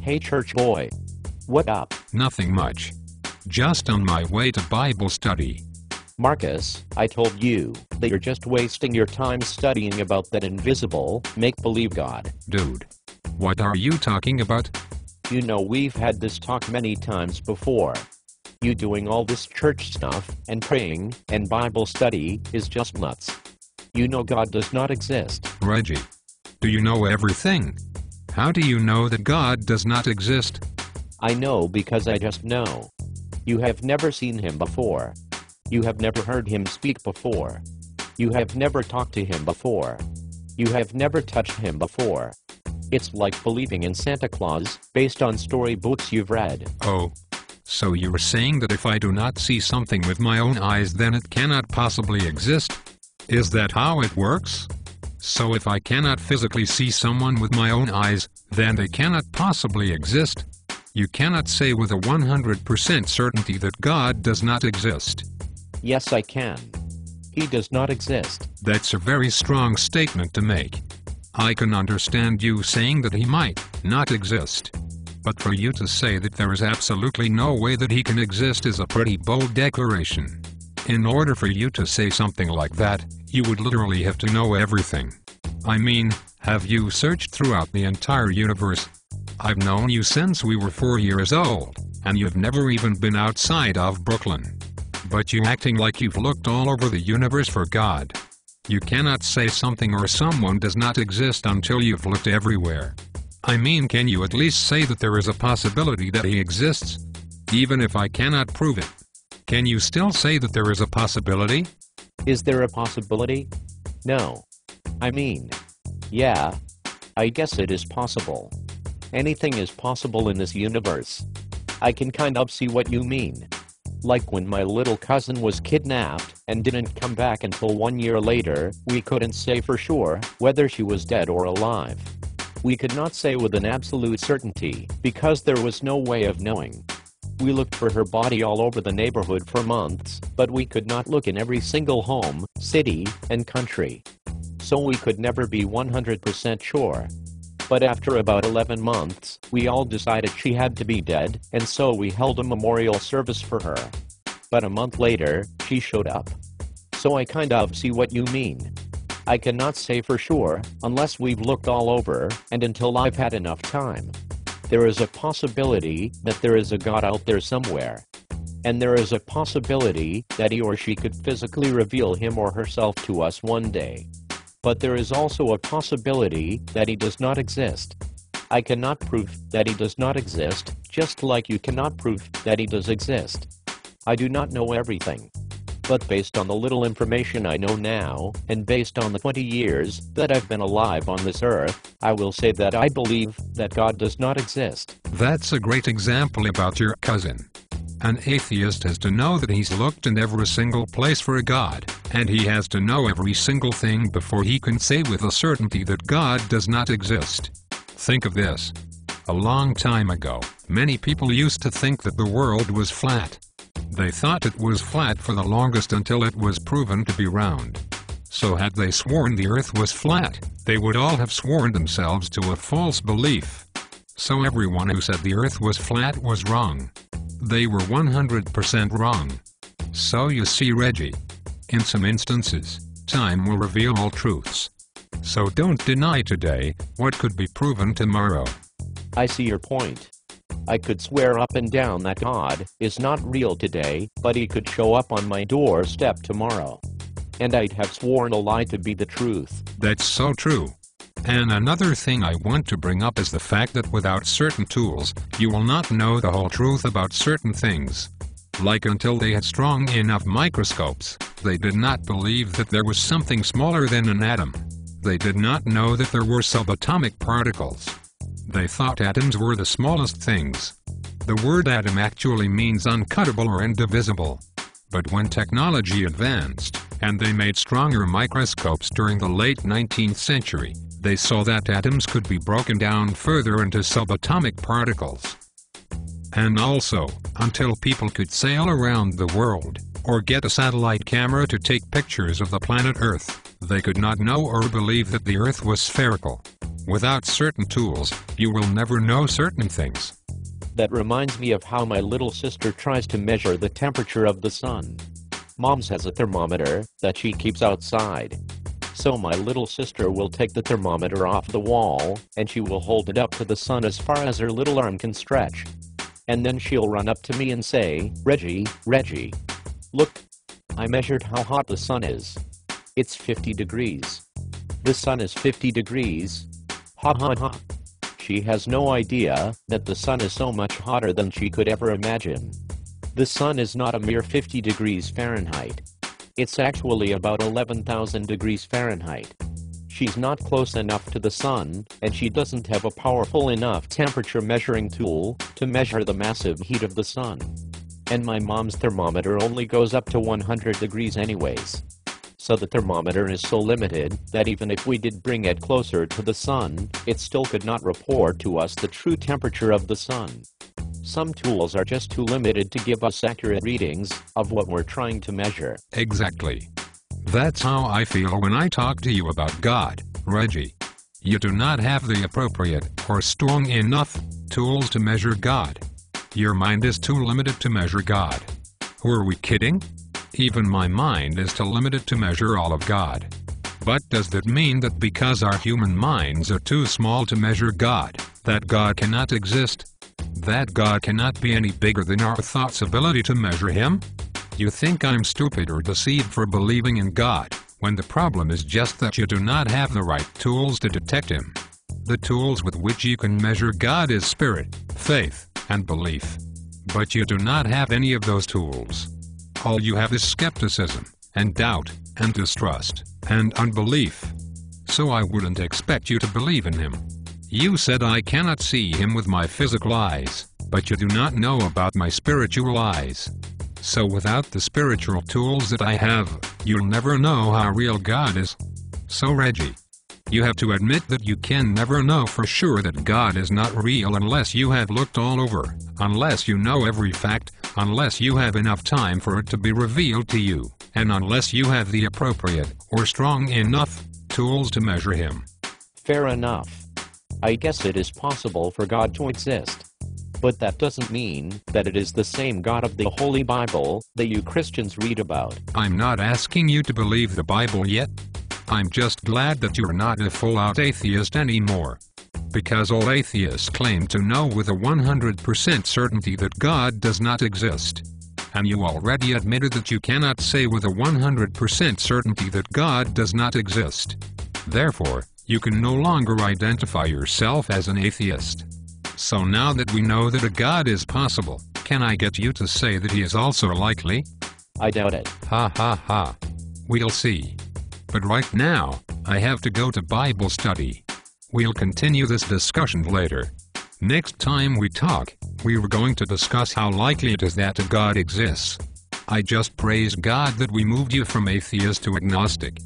Hey church boy. What up? Nothing much. Just on my way to Bible study. Marcus, I told you that you're just wasting your time studying about that invisible, make-believe God. Dude. What are you talking about? You know we've had this talk many times before. You doing all this church stuff, and praying, and Bible study, is just nuts. You know God does not exist. Reggie. Do you know everything? How do you know that God does not exist? I know because I just know. You have never seen him before. You have never heard him speak before. You have never talked to him before. You have never touched him before. It's like believing in Santa Claus, based on storybooks you've read. Oh. So you're saying that if I do not see something with my own eyes, then it cannot possibly exist? Is that how it works? So if I cannot physically see someone with my own eyes, then they cannot possibly exist? You cannot say with a 100% certainty that God does not exist. Yes, I can. He does not exist. That's a very strong statement to make. I can understand you saying that he might not exist. But for you to say that there is absolutely no way that he can exist is a pretty bold declaration. In order for you to say something like that, you would literally have to know everything. I mean, have you searched throughout the entire universe? I've known you since we were 4 years old, and you've never even been outside of Brooklyn. But you acting like you've looked all over the universe for God. You cannot say something or someone does not exist until you've looked everywhere. I mean, can you at least say that there is a possibility that he exists? Even if I cannot prove it. Can you still say that there is a possibility? Is there a possibility? No. I mean, yeah. I guess it is possible. Anything is possible in this universe. I can kind of see what you mean. Like when my little cousin was kidnapped and didn't come back until 1 year later, we couldn't say for sure whether she was dead or alive. We could not say with an absolute certainty, because there was no way of knowing. We looked for her body all over the neighborhood for months, but we could not look in every single home, city, and country. So we could never be 100% sure. But after about 11 months, we all decided she had to be dead, and so we held a memorial service for her. But a month later, she showed up. So I kind of see what you mean. I cannot say for sure, unless we've looked all over, and until I've had enough time. There is a possibility that there is a God out there somewhere. And there is a possibility that he or she could physically reveal him or herself to us one day. But there is also a possibility that he does not exist. I cannot prove that he does not exist, just like you cannot prove that he does exist. I do not know everything. But based on the little information I know now, and based on the 20 years that I've been alive on this earth, I will say that I believe that God does not exist. That's a great example about your cousin. An atheist has to know that he's looked in every single place for a God, and he has to know every single thing before he can say with a certainty that God does not exist. Think of this. A long time ago, many people used to think that the world was flat. They thought it was flat for the longest until it was proven to be round. So had they sworn the earth was flat, they would all have sworn themselves to a false belief. So everyone who said the earth was flat was wrong. They were 100% wrong. So you see, Reggie, in some instances, time will reveal all truths. So don't deny today what could be proven tomorrow. I see your point. I could swear up and down that God is not real today, but he could show up on my doorstep tomorrow. And I'd have sworn a lie to be the truth. That's so true. And another thing I want to bring up is the fact that without certain tools, you will not know the whole truth about certain things. Like until they had strong enough microscopes, they did not believe that there was something smaller than an atom. They did not know that there were subatomic particles. They thought atoms were the smallest things. The word atom actually means uncuttable or indivisible. But when technology advanced, and they made stronger microscopes during the late 19th century, they saw that atoms could be broken down further into subatomic particles. And also, until people could sail around the world, or get a satellite camera to take pictures of the planet Earth, they could not know or believe that the Earth was spherical. Without certain tools, you will never know certain things. That reminds me of how my little sister tries to measure the temperature of the sun. Mom's has a thermometer that she keeps outside. So my little sister will take the thermometer off the wall, and she will hold it up to the sun as far as her little arm can stretch. And then she'll run up to me and say, Reggie, look, I measured how hot the sun is. It's 50 degrees. The sun is 50 degrees. Ha ha ha. She has no idea that the sun is so much hotter than she could ever imagine. The sun is not a mere 50 degrees Fahrenheit. It's actually about 11,000 degrees Fahrenheit. She's not close enough to the sun, and she doesn't have a powerful enough temperature measuring tool to measure the massive heat of the sun. And my mom's thermometer only goes up to 100 degrees anyways. So the thermometer is so limited that even if we did bring it closer to the sun, it still could not report to us the true temperature of the sun. Some tools are just too limited to give us accurate readings of what we're trying to measure. Exactly. That's how I feel when I talk to you about God, Reggie. You do not have the appropriate or strong enough tools to measure God. Your mind is too limited to measure God. Were we kidding? Even my mind is too limited to measure all of God. But does that mean that because our human minds are too small to measure God, that God cannot exist? That God cannot be any bigger than our thoughts' ability to measure Him? You think I'm stupid or deceived for believing in God, when the problem is just that you do not have the right tools to detect Him. The tools with which you can measure God is spirit, faith, and belief. But you do not have any of those tools. All you have is skepticism, and doubt, and distrust, and unbelief. So I wouldn't expect you to believe in Him. You said I cannot see Him with my physical eyes, but you do not know about my spiritual eyes. So without the spiritual tools that I have, you'll never know how real God is. So Reggie, you have to admit that you can never know for sure that God is not real unless you have looked all over, unless you know every fact, unless you have enough time for it to be revealed to you, and unless you have the appropriate or strong enough tools to measure Him. Fair enough. I guess it is possible for God to exist. But that doesn't mean that it is the same God of the Holy Bible that you Christians read about. I'm not asking you to believe the Bible yet. I'm just glad that you're not a full-out atheist anymore. Because all atheists claim to know with a 100% certainty that God does not exist. And you already admitted that you cannot say with a 100% certainty that God does not exist. Therefore, you can no longer identify yourself as an atheist. So now that we know that a God is possible, can I get you to say that He is also likely? I doubt it. Ha ha ha. We'll see. But right now, I have to go to Bible study. We'll continue this discussion later. Next time we talk, we are going to discuss how likely it is that a God exists. I just praise God that we moved you from atheist to agnostic.